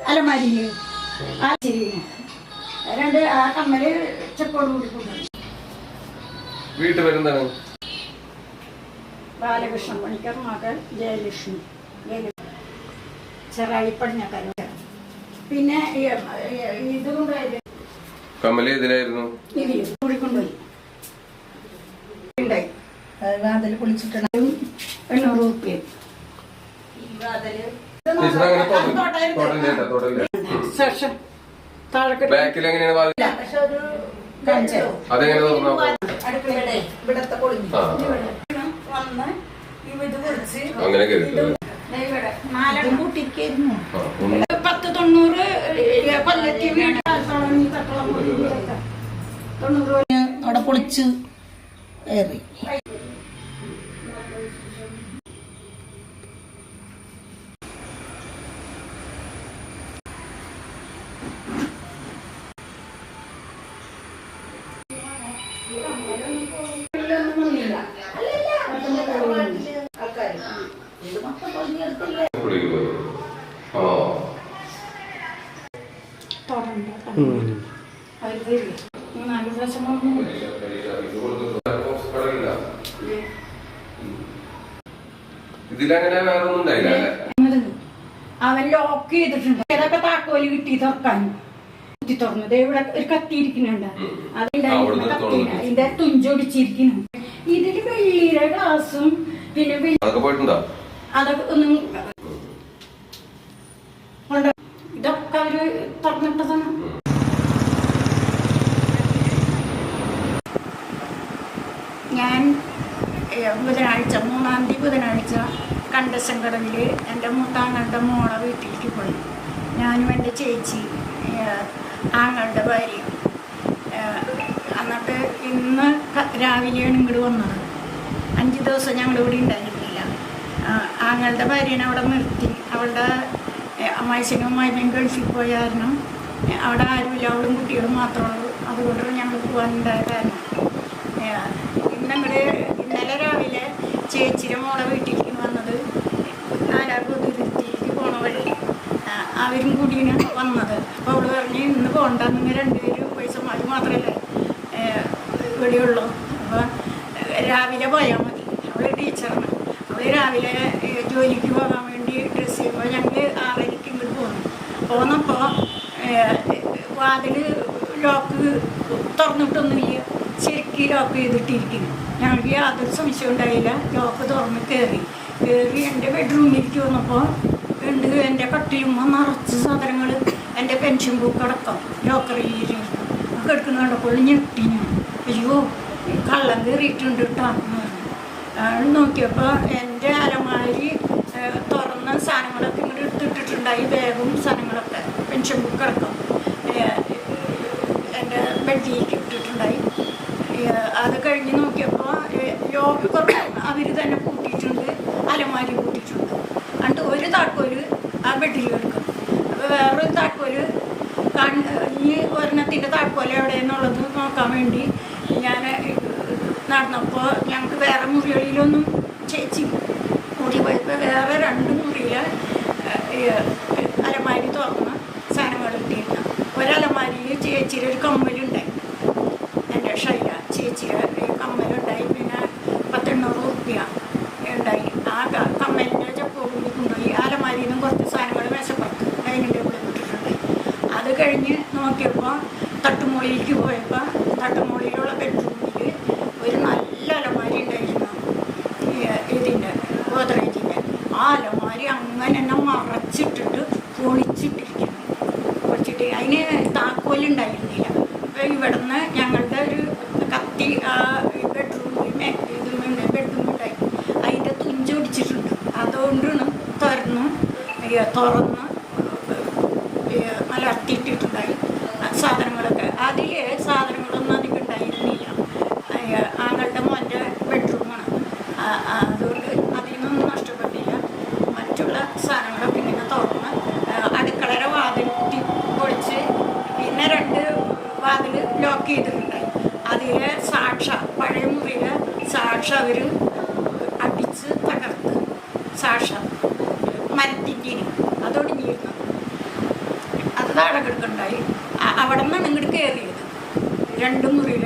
അലമാരിയില് രണ്ട് ആ കമ്മല് ചെപ്പോട് കൂടി കൊണ്ടുപോയി. വീട്ടു പേരെന്താണ്? ബാലകൃഷ്ണൻ പണിക്കർ, മകൾ ജയലക്ഷ്മി, ചെറായി പടിഞ്ഞക്കാരൻ. പിന്നെ ഇത് കൊണ്ടുപോയത് കമ്മല് ഇതിലായിരുന്നു, ഇതിൽ കൂടിക്കൊണ്ടുപോയി ഉണ്ടായി. വാതിൽ പൊളിച്ചിട്ടുണ്ടായും 800 റുപ്യ. ശേഷം ബാക്കിൽ എങ്ങനെയാണ് അങ്ങനെ 10-90 കൊല്ലത്തി വീട് അവിടെ പൊളിച്ച് ഏറി. ഇതിലങ്ങനെ വേറെ ഒന്നും ഉണ്ടായില്ല. അവൻ ലോക്ക് ചെയ്തിട്ടുണ്ട്. ഏതൊക്കെ താക്കോല് കിട്ടി തുറക്കാൻ കുത്തി തുറന്നത്. ഇവിടെ ഒരു കത്തിയിരിക്കുന്നുണ്ട്, അതിന്റെ തുഞ്ചൊടിച്ചിരിക്കുന്നു. ഇതില് വെള്ളിയുടെ ഗ്ലാസും പിന്നെ അതൊക്കെ ഒന്നും ഇതൊക്കെ അവര് തുറന്നിട്ടതാണ്. ഞാൻ ബുധനാഴ്ച 3-ാം തീയതി ബുധനാഴ്ച കണ്ടശങ്കടവില് എൻ്റെ മൂത്താങ്ങളുടെ മോളെ വീട്ടിലേക്ക് പോയി. ഞാനും എൻ്റെ ചേച്ചി, ആങ്ങളുടെ ഭാര്യയും. എന്നിട്ട് ഇന്ന് രാവിലെയാണ് ഇങ്ങോട്ട് വന്നത്. 5 ദിവസം ഞങ്ങൾ ഇവിടെ ഉണ്ടായിരുന്നില്ല. ആങ്ങളുടെ ഭാര്യനെ അവിടെ നിർത്തി. അവളുടെ അമ്മായിച്ചനും അമ്മായിയും ഗൾഫിൽ പോയ കാരണം അവിടെ ആരുമില്ല, അവളും കുട്ടികളും മാത്രമേ ഉള്ളൂ. അതുകൊണ്ട് ഞങ്ങൾ പോകാനുണ്ടായ കാരണം ഇന്നലെ രാവിലെ ചേച്ചിയുടെ മോളെ വീട്ടിലേക്ക് വന്നത്. നാലാപുരത്തിലേക്ക് പോണ വഴി അവരും കൂടിയാണ് വന്നത്. അപ്പോൾ അവള് പറഞ്ഞ് ഇന്ന് പോകണ്ട, നിങ്ങൾ 2 പേരും പൈസ അത് മാത്രമല്ലേ ഇവിടെയുള്ളൂ, അപ്പോൾ രാവിലെ പോയാൽ മതി. അവള് ടീച്ചറാണ്. അവള് രാവിലെ ജോലിക്ക് പോകാൻ വേണ്ടി ഡ്രസ്സ് ചെയ്യുമ്പോൾ ഞങ്ങൾ 6:30 ഇങ്ങോട്ട് പോന്നപ്പോൾ വാതിൽ ലോക്ക് തുറന്നിട്ടൊന്നുമില്ല, ശരിക്കും ലോക്ക് ചെയ്തിട്ടിരിക്കുന്നു. ഞങ്ങൾക്ക് യാതൊരു സംശയം ഉണ്ടായില്ല. ലോക്ക് തുറന്ന് കയറി എൻ്റെ ബെഡ്റൂമിലേക്ക് വന്നപ്പോൾ ഉണ്ട് എൻ്റെ കട്ടിലും നിറച്ച് സാധനങ്ങൾ, എൻ്റെ പെൻഷൻ ബുക്ക് അടക്കം ലോക്കറിൽ എടുക്കുന്ന കണ്ടപ്പോൾ ഞെട്ടി ഞാൻ. അയ്യോ കള്ളം കയറിയിട്ടുണ്ട് കേട്ടോ. നോക്കിയപ്പോൾ എൻ്റെ അലമാരി തുറന്ന സാധനങ്ങളൊക്കെ ഇങ്ങോട്ട് എടുത്തിട്ടിട്ടുണ്ടായി. ബാഗും സാധനങ്ങളൊക്കെ പെൻഷൻ ബുക്ക് അടക്കം എൻ്റെ ബെഡിലേക്ക് ഇട്ടിട്ടുണ്ടായി. അത് കഴിഞ്ഞ് നോക്കിയപ്പോൾ ലോക്ക് അവർ തന്നെ പൂട്ടിയിട്ടുണ്ട്, അലമാരി പൂട്ടിയിട്ടുണ്ട്. എന്നിട്ട് ഒരു താക്കോല് ആ ബെഡിൽ എടുക്കും. അപ്പോൾ വേറൊരു താക്കോല് ഈ ഒരെണ്ണത്തിൻ്റെ താക്കോല് എവിടെയെന്നുള്ളത് നോക്കാൻ വേണ്ടി ഞാൻ നടന്നപ്പോൾ ഞങ്ങൾക്ക് വേറെ മുറികളിലൊന്നും ചേച്ചി കൂടി പോയപ്പോൾ വേറെ 2 മുറിയിൽ അലമാരി തുറന്ന് സാധനങ്ങൾ ഇട്ടിരുന്നു. ഒരലമാരിയിൽ ചേച്ചിയുടെ ഒരു കമ്മലുണ്ടായി, എൻ്റെ ഷൈല ചേച്ചിയുടെ കമ്മലുണ്ടായി. പിന്നെ 10-800 റുപ്യ ഉണ്ടായി. ആ കമ്മലിൻ്റെ ചെപ്പോട് കൂടി കൊണ്ടുപോയി. അലമാരിയിൽ നിന്നും കുറച്ച് സാധനങ്ങൾ മേശപ്പുറത്ത് ഡൈനിങ് ടേബിളിൽ ഇട്ടിട്ടുണ്ടായി. അത് കഴിഞ്ഞ് നോക്കിയപ്പോൾ തട്ടുമൂളിയിലേക്ക് പോയപ്പോൾ തട്ടുമൂളിയിലുള്ള ബെഡ്റൂമിൽ ഒരു നല്ല അലമാരി ഉണ്ടായിരുന്നു, ഇതിൻ്റെ ഗോദ്രേജിൻ്റെ. ആ അലമാരി അങ്ങനെ തന്നെ മറച്ചിട്ടിട്ട് പൊളിച്ചിട്ടിരിക്കുന്നു. പൊളിച്ചിട്ട് അതിന് താക്കോലുണ്ടായിരുന്നില്ല. അപ്പോൾ ഇവിടുന്ന് ഞങ്ങളുടെ ഒരു കത്തി ബെഡ്റൂമിൽ ബെഡ്റൂമുണ്ടായി, അതിൻ്റെ തുഞ്ചൊടിച്ചിട്ടുണ്ട്. അതുകൊണ്ടാണ് തുറന്ന് മലർത്തിയിട്ടിട്ടുണ്ടായി സാധനങ്ങളൊക്കെ. അതിൽ സാധനങ്ങളൊന്നും അധികം ഉണ്ടായിരുന്നില്ല. ആങ്ങളുടെ മോൻ്റെ ബെഡ്റൂമാണ്, അതുകൊണ്ട് അതിൽ നിന്നൊന്നും നഷ്ടപ്പെട്ടില്ല. മറ്റുള്ള സാധനങ്ങളൊക്കെ ഇങ്ങനെ തുറന്ന് അടുക്കളയുടെ വാതിൽ കുത്തി പൊളിച്ച് പിന്നെ 2 വാതിൽ ലോക്ക് ചെയ്തിട്ടുണ്ടായി. അതിലെ പഴയ മുറിയിലെ സാക്ഷ അവർ അടിച്ച് തകർത്ത്. സാക്ഷ മരത്തിൻ്റെ ഒടിഞ്ഞിരുന്നു. അത് താഴെ കിടക്കുണ്ടായി. അവിടെ നിന്നാണ് ഇങ്ങോട്ട് കയറിയത്. 2 മുറിയിൽ